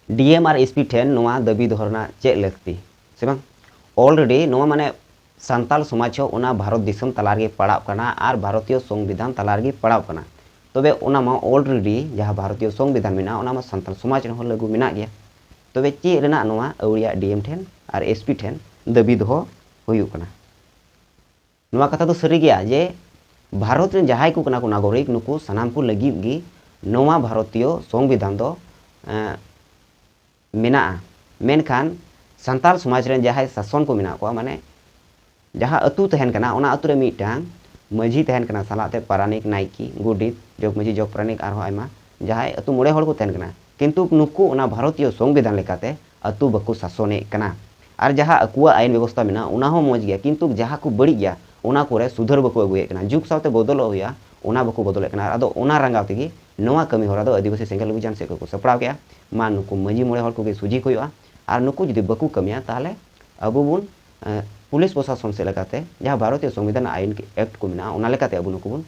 DM और SP ठेन नोआ दाबी दोहरना चे लगती से बांग ऑलरेडी नोआ माने सान्ताल समाज हो उना भारत दिसम तलारगे पड़ाव कना और भारतीय संविधान तलारगे पड़ाव कना तबे उना मा ऑलरेडी जहाँ भारतीय संविधान मेना उना मा सान्ताल समाज हो लागू मेना गया तबे चे रेना नोआ अवड़िया डीएम ठेन और एसपी ठेन दाबी दोहो हुयुग कना नोआ कथा तो सरी गया जे भारत रे जहाय को कना को नागरिक नुकु सनाम को लगी गी नोआ भारतीय संविधान दो मेना मेनखान सान्ताल समाज रे जहाय शासन को मेना को माने जहाँ अतु तहन कना उना अतु रे मिटांग मझी तहन कना सालाते पारानिक नाइकी गुडित जग मझी जग पारानिक आरो आयमा जहाय अतु मोड़े हड़ को तहन कना किंतु नुकु उना भारतीय संविधान लेकाते अतु बकु शासने कना और जहाँ अकुआ आईन व्यवस्था मेना उना हो मौज गया किंतु जहाँ को बड़ी गया उना कोरे सुधर बकु अगुए कना जुग साथे बदल हुआ उना बकु बदल कना आदो उना रंगाव तेगी नोआ कमी होरा दो आदिवासी सेंगेल अभियान से को सपड़ाव गया मा नुकु मझी मोड़े हड़ को सुझी हुआ और नुकु जुदी बकु कमिया ताहले अबु बुन पुलिस प्रशासन से लेकाते जहाँ भारतीय संविधान आईन के एक्ट को मेना उना लेकाते अबु नुकु बुन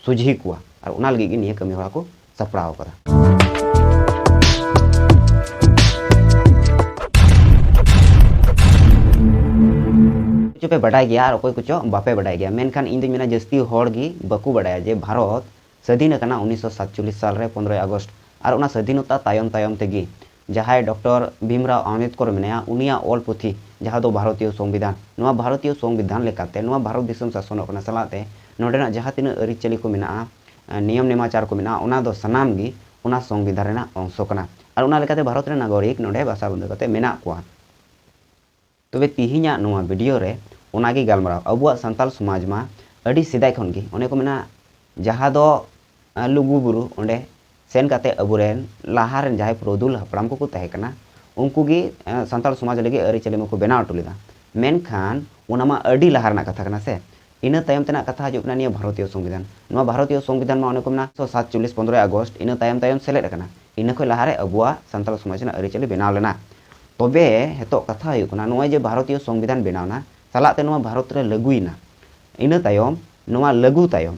सुझी कुआ और उना लगी गी निया कमी होरा को सपड़ाव करा पे बढ़ाई गया और कुछ बापे बढ़ाई गया मेनखान इन मेना जस्ती होड़गी बकु बढ़ाया जे भारत स्वाधीन कना 1947 साल रे 15 अगस्त और उना स्वाधीनता तायम तायम तेगी जहाँ डॉक्टर भीमराव अम्बेडकर मेना उनिया ऑल पुथी जहाँ दो भारतीय संविधान नोआ भारतीय संविधान लेकाते नोआ भारत दिसम शासन कना सलाते नोडेना जहाँ तीन अरिचली को मेना नियम नेमाचार को मेना उना दो सनाम गी उना संविधान रेना अंश कना और उना लेकाते भारत रे नागरिक नोडे भाषा बंद करते मेना कोआ तबे तिहिना नोआ वीडियो रे उनागी गालमराव अबुआ सान्ताल समाज मा अड़ी सिदाय खन गी ओने को मेना जहाँ दो लुगु बुरु ओंडे सेन काते अबुरेन लाहारेन जहाय प्रोदुल हपड़ाम को तहे कना उनको गी सान्ताल समाज लगे अरिचली में को बेना अटुलेदा मेनखान उनामा अड़ी लाहार ना कथा कना से इन तायम तेना कथा हजू कना निया भारतीय संविधान नोआ भारतीय संविधान मा ओने को मेना 1947 15 अगस्त इन तायम तायम सेलेद कना इन को लाहारे अबुआ सान्ताल समाज ना अरिचली बेनाव लेना तबे हेतो कथा हजू कना नोआ जे भारतीय संविधान बेनावना सालाते नोआ भारत रे लगुइना इन तायम नोआ लगु तायम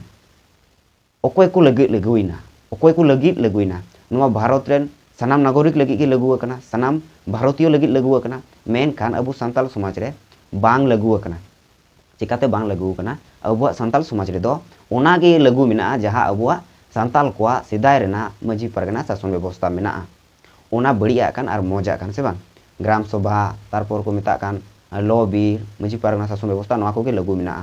अकोय को लगुइना अकोय को लगुइना नोआ भारत रेन सनाम नागरिक लगी के लगु कना सनाम भारतीय लगी लगु कना मेनखान अबु सान्ताल समाज रे बांग लगु कना चिकाते बांग लगु कना अबुआ सान्ताल समाज रे दो ओनागे लगु मेना जहाँ अबुआ सान्ताल कोआ सिदाय रेना मझी परगना शासन व्यवस्था मेना ओना बढ़िया कान और मजा कान से बांग ग्राम सभा तारपर को मेता कान लॉबी मझी परगना शासन व्यवस्था नोआ को लगू मेना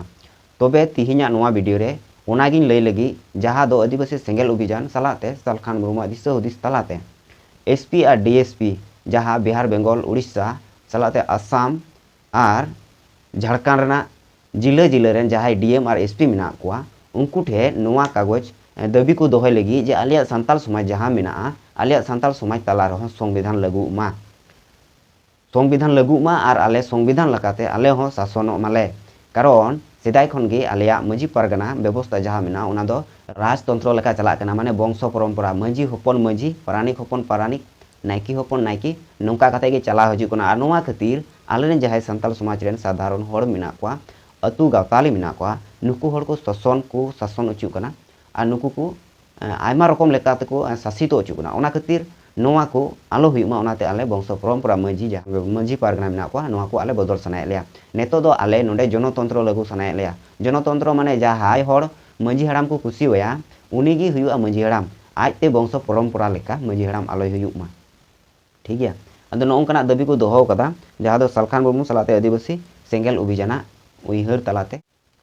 तबे तिहिना नोआ वीडियो रे ओनागिन लई लगी जहाँ दो आदिवासी सेंगेल अभियान सलाते सालखान मुर्मू दिशा हुदिस तलाते एसपी और डीएसपी जहाँ बिहार बेंगल उड़ीसा सलाते आसाम और झारखंड रेना जिला जिला रेन जहाँ डीएम और एसपी मेना कोआ उनको ठे नोआ कागज दाबी को दोहय लगी जे आलिया सान्ताल समाज जहाँ मेना आलिया सान्ताल समाज तला रहो संविधान लागू मा संविधान लगू मा और आले संविधान लगाते आले हो शासन माले कारण सेदाय खन गे आलिया मझी परगना व्यवस्था जहाँ मेना उना दो राजतंत्र लेका चला कना माने वंश परंपरा मझी होपन मझी पारानिक होपन पारानिक नायकी होपन नायकी नौका कते गे चला हजू कना और नोआ खातिर आलेन जहाँ सान्ताल समाज रेन साधारण हड़ मेना कोआ अतु गावताली मेना कोआ नुकु हड़ को शासन अचू कना और नुकु को आयमा रकम लेकाते को शासित अचू कना उना खातिर नोआ को आलो हुयुमा उनाते आले वंश परंपरा मझी जहाँ मझी पारगना मेना कोआ नोआ को आले बदल सनाय लेया नेतो दो आले नोडे जनतंत्र लागू सनाय लेया जनतंत्र माने जहाय हड़ मझी हड़ाम को खुशी होया उनीगी हुयुआ मझी हड़ाम आजते वंश परंपरा लेका मझी हड़ाम आलो हुयुमा ठीक गया अदो नोंकना दाबी को दोहो कदा जहाँ दो सालखान मुर्मू सलाते आदिवासी सेंगेल अभियाना उइहर तलाते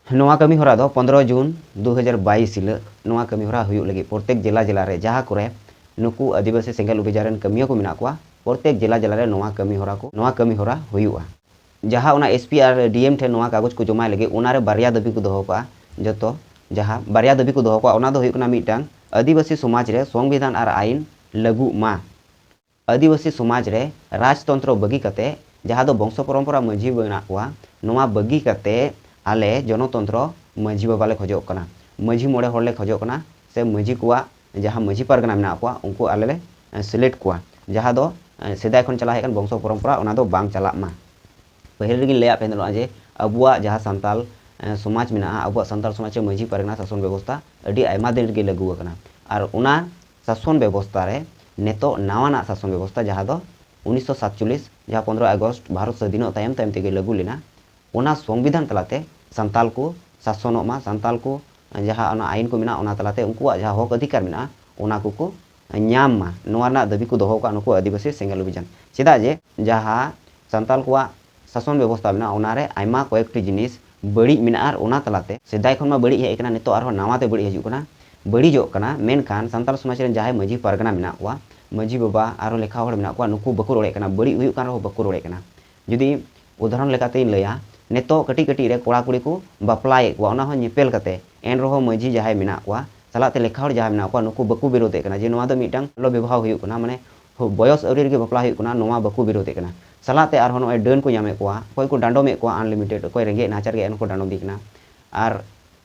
नोआ कमी होरा दो 15 जून 2022 हिल नोआ कमी होरा हुयुग लगी प्रत्येक जिला जिला रे जहाँ करे नुकु आदिवासी सेंगेल अभियान कमिया को मेना कोआ प्रत्येक जिला जिला रे नोआ कमी होरा हुयुआ जहाँ उना एसपी और डीएम ठे नोआ कागज को जमा लगे उनारे बारिया दाबी को दोहो कोआ जतो जहाँ बारिया दाबी को दोहो कोआ उना दो हुयुग कना मिटांग आदिवासी समाज रे संविधान और आईन लागू मा आदिवासी समाज रे राजतंत्र बगी कते जहाँ दो वंश परंपरा मझी बना कोआ नोआ बगी कते आले जनतंत्र मझी बाबा ले खोजो कना मझी मोड़े हड़ ले खोजो कना से मझी कोआ जहाँ मझी पारगना मेना कोआ उनको आले ले सिलेक्ट कोआ जहाँ दो सेदाय खन चला हेकन वंश परंपरा उना दो बांग चला मा पहले रेगिन लेया पेनलो जे अबुआ जहाँ सान्ताल समाज मेना अबुआ सान्ताल समाज मझी पारगना शासन व्यवस्था अड़ी आयमा दिन गे लागू कना और उना शासन व्यवस्था रे नेतो नावाना शासन व्यवस्था जहाँ दो 1947 जहाँ 15 अगस्त भारत स्वाधीन तायम तायम तेगे लागू लेना ओना संविधान तलाते संताल को शासनों मा संताल को जहाँ ओना आईन को मिना ओना तलाते उनकुआ जहाँ हक अधिकार मिना ओना को ᱧᱟᱢ मा नोआ ना दाबी को दोहो का नुकु आदिवासी सेंगेल अभियान चेदा जे जहाँ संताल को शासन व्यवस्था मिना ओनारे आयमा कयेकटी जिनिस बड़ी मिना आर ओना तलाते सेदाय खन मा बड़ी हेज कना नितो आरो नावाते बड़ी हजू कना बड़ीजो कना मेनखान संताल समाज रे जहाँ मजी पारगना मिना कोआ मजी बाबा आरो लेखा होड़ मिना कोआ नुकु बको रोड़े कना बड़ी हुयु कान रो बको रोड़े कना जुदी उदाहरण लेकाते लैया नितो कटी कटी रे कोड़ा कुड़ी को बापलाए कोआ ओना हो निपेल कते एन रहो मजी जहाँ मिना कोआ सालाते लेखा होड़ जहाँ मिना कोआ नुकु बको विरोधे कना जे नोआ दो मिटांग लो विवाह हुयु कना माने बयस अवरी रे बापला हुयु कना नोआ बको विरोधे कना सालाते आर होनो डन को यामे कोआ कोई को डांडोमे कोआ अनलिमिटेड कोई रेंगे नाचार गे एनको डांडोम दिकना आर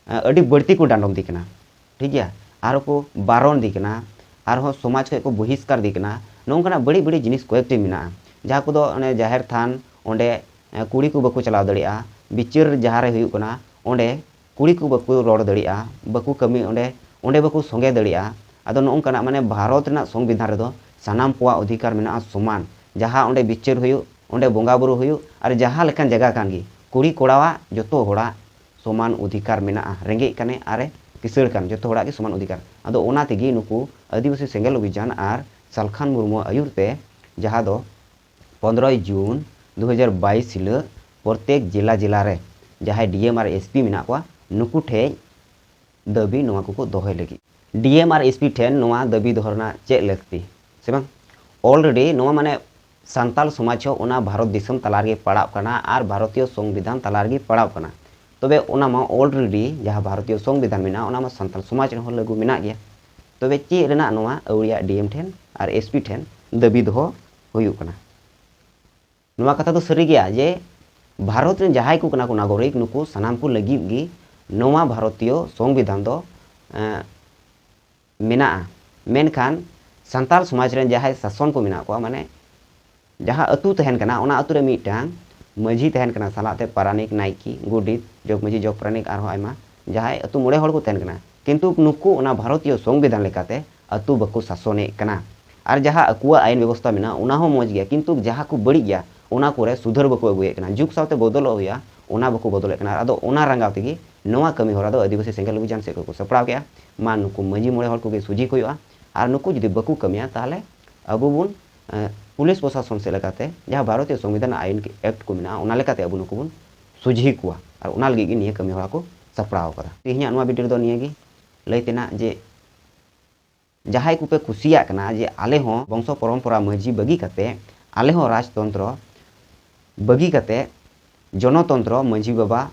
अडी बढ़ती को डांडोम दिकना ठीक गया आरो को बारन दिकना आर हो समाज को बहिष्कार दिकना नोंकना बड़ी बड़ी जिनिस कयेकटी मिना जहाँ को दो अने जाहेर थान ओंडे कुड़ी को बको चलाव दड़िया बिचार जहाँ रे हुयु कना ओंडे कुड़ी को बको रोड़ दड़िया बको कमी ओंडे ओंडे बको संगे दड़िया आदो नोंकना माने भारत रना संविधान रेदो सानाम कोआ अधिकार मिना समान जहाँ ओंडे बिचार हुयु ओंडे बोंगा बुरु हुयु आर जहाँ लेकान जगह कानगी कुड़ी कोड़ावा जतो होड़ा समान अधिकार मिना रेंगे कने आरे किसड़ कान जतो होड़ा के समान अधिकार आदो ओना तेगी नुकु आदिवासी सेंगेल अभियान आर सालखान मुर्मू आयुरते जहाँ दो 15 जून 2022 हिल प्रत्येक जिला जिला रे जहाँ डीएम आर एसपी मिना कोआ नुकु ठे दाबी नोआ को दोहय लगी डीएम आर एसपी ठेन नोआ दाबी दोहरना चे लगती से बांग ऑलरेडी नोआ माने संताल समाज हो ओना भारत दिसम तलारगे पड़ाव कना आर भारतीय संविधान तलारगे पड़ाव कना तबे ओना मा ऑलरेडी जहाँ भारतीय संविधान मिना ओना मा संताल समाज हो लागू मिना गया तबे चे रेना नोआ अवड़िया डीएम ठेन आर एसपी ठेन दाबी दोहो हुयु कना नोआ कथा तो सरी गया जे भारत रे जहाय को कना को नागरिक नुकु सनाम को लगी गी नोआ भारतीय संविधान दो मिना मेनखान संताल समाज रे जहाय शासन को मिना को माने जहाँ अतु तहन कना ओना अतु रे मिटांग मजी तहन कना सालाते पारानिक नाइकी गुडित जग मजी जग पारानिक आरो आयमा जहाय अतु मोड़े हड़ को तहन कना किंतु नुकु ओना भारतीय संविधान लेकाते अतु बको शासने कना आर जहाँ अकुआ आईन व्यवस्था मिना ओना हो मज गया किंतु जहाँ को बड़ी गया ओना कोरे सुधर बको अगुए कना जुग सावते बदलो हुया ओना बको बदले कना आदो ओना रंगाव तेगी नोआ कमी होरा दो आदिवासी सेंगेल अभियान से को सपड़ाव गया मा नुकु मजी मोड़े हड़ को सुझी हुआ आर नुकु जुदी बको कमिया ताहले अबु बुन पुलिस प्रशासन से लगाते जहाँ भारतीय संविधान आईन के एक्ट को मिना ओना लेकाते अबु नुकु बुन सुझी कुआ आर ओना लगी निया कमी होरा को सपड़ाव करा तिहिया नोआ वीडियो दो निया गी लैतेना जे जहाय को पे खुशिया कना जे आले हो वंश परंपरा मजी बगी कते आले हो राजतंत्र बगी कते जनतंत्र मजी बाबा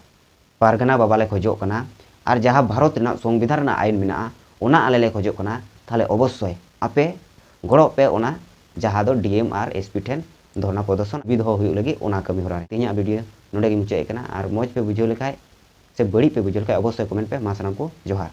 पारगना बाबा ले खोजो कना आर जहाँ भारत रना संविधान रना आईन मिना ओना आले ले खोजो कना ताहले अवश्य आपे गड़ो पे ओना जहाँ दो डीएम आर एसपी ठेन धरना प्रदर्शन विधो हुयु लगी ओना कमी होरा तिहिया वीडियो नोडे गे मुचाद कना आर मौज पे बुझाव लेखाय से बड़ी पे बुझाव लेखाय अवश्य कमेंट पे मा सानाम को जोहार।